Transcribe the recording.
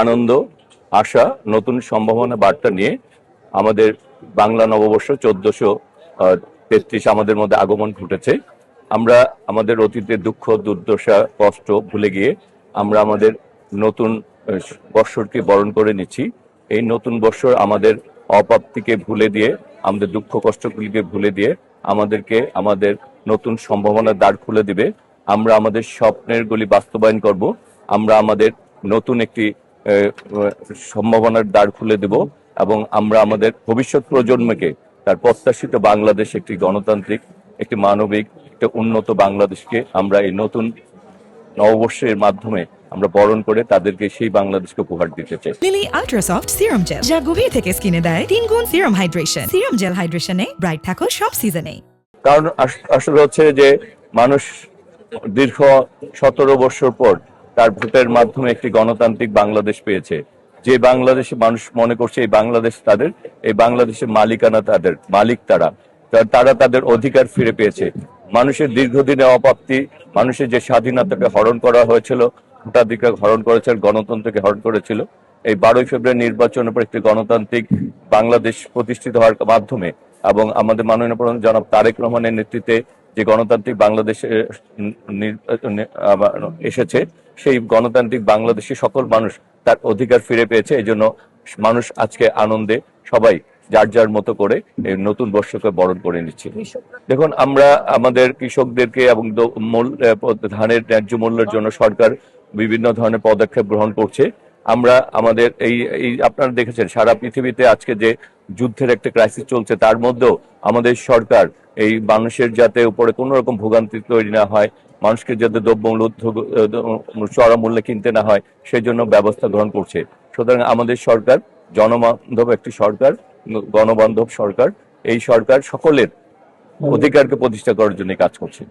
আনন্দ, আশা, নতুন সম্ভাবনা বার্তা নিয়ে আমাদের বাংলা নববর্ষ 1433 আমাদের মধ্যে আগমন ঘটেছে। আমরা আমাদের অতীতের দুঃখ, দুর্দশা, কষ্ট ভুলে গিয়ে আমরা আমাদের নতুন বৎসরকে বরণ করে নিচ্ছি। এই নতুন বৎসর আমাদের অপ্রাপ্তিকে ভুলে দিয়ে, আমাদের দুঃখ কষ্টগুলিকে ভুলে দিয়ে আমাদেরকে আমাদের নতুন সম্ভাবনার দ্বার খুলে দিবে। আমরা আমাদের স্বপ্নের গুলি বাস্তবায়ন করব। আমরা আমাদের নতুন একটি সম্ভাবনার দ্বার খুলে দেব এবং আমরা আমাদের ভবিষ্যৎ প্রজন্মকে তার প্রত্যাশিত বাংলাদেশ, একটি গণতান্ত্রিক, একটি মানবিক, একটা উন্নত বাংলাদেশকে আমরা এই নতুন নববর্ষের মাধ্যমে আমরা বরণ করে তাদেরকে সেই বাংলাদেশকে উপহার দিতে চাই। লিলি আল্ট্রাসফট সিরাম জেল, যা গভীর থেকে স্কিনে দেয় 3 গুণ সিরাম হাইড্রেশন। সিরাম জেল হাইড্রেশনে ব্রাইট থাকো সব সিজনে। কারণ আসলে হচ্ছে যে মানুষ দীর্ঘ 17 বছর পর তার ভোটের মাধ্যমে একটি গণতান্ত্রিক বাংলাদেশ পেয়েছে। যে বাংলাদেশে মানুষ মনে করছে এই বাংলাদেশ তাদের, এই বাংলাদেশের মালিকানা তাদের, মালিক তারা তাদের অধিকার ফিরে পেয়েছে। মানুষের দীর্ঘদিনের অপ্রাপ্তি, মানুষের যে স্বাধীনতাকে হরণ করা হয়েছিল, ভোটাধিকার হরণ করেছিল, গণতন্ত্রকে হরণ করেছিল, এই 12ই ফেব্রুয়ারি নির্বাচনের পর একটি গণতান্ত্রিক বাংলাদেশ প্রতিষ্ঠিত হওয়ার মাধ্যমে এবং আমাদের মাননীয় প্রধান জনাব তারেক রহমানের নেতৃত্বে যে গণতান্ত্রিক বাংলাদেশ এসেছে, সেই গণতান্ত্রিক বাংলাদেশে সকল মানুষ তার অধিকার ফিরে পেয়েছে। এই জন্য মানুষ আজকে আনন্দে সবাই যার যার মতো করে এই নতুন বর্ষকে বরণ করে নিচ্ছে। দেখুন, আমরা আমাদের কৃষকদেরকে এবং ধানের ন্যায্য মূল্যের জন্য সরকার বিভিন্ন ধরনের পদক্ষেপ গ্রহণ করছে। আমরা আমাদের এই আপনারা দেখেছেন সারা পৃথিবীতে আজকে যে যুদ্ধের একটা ক্রাইসিস চলছে, তার মধ্যেও আমাদের সরকার এই মানুষের যাতে উপরে কোনো রকম ভোগান্তি তৈরি না হয়, মানুষকে যাতে দ্রব্যমূল্য চড়া মূল্যে কিনতে না হয়, সেই জন্য ব্যবস্থা গ্রহণ করছে। সুতরাং আমাদের সরকার জনবান্ধব একটি সরকার, গণবান্ধব সরকার। এই সরকার সকলের অধিকারকে প্রতিষ্ঠা করার জন্য কাজ করছে।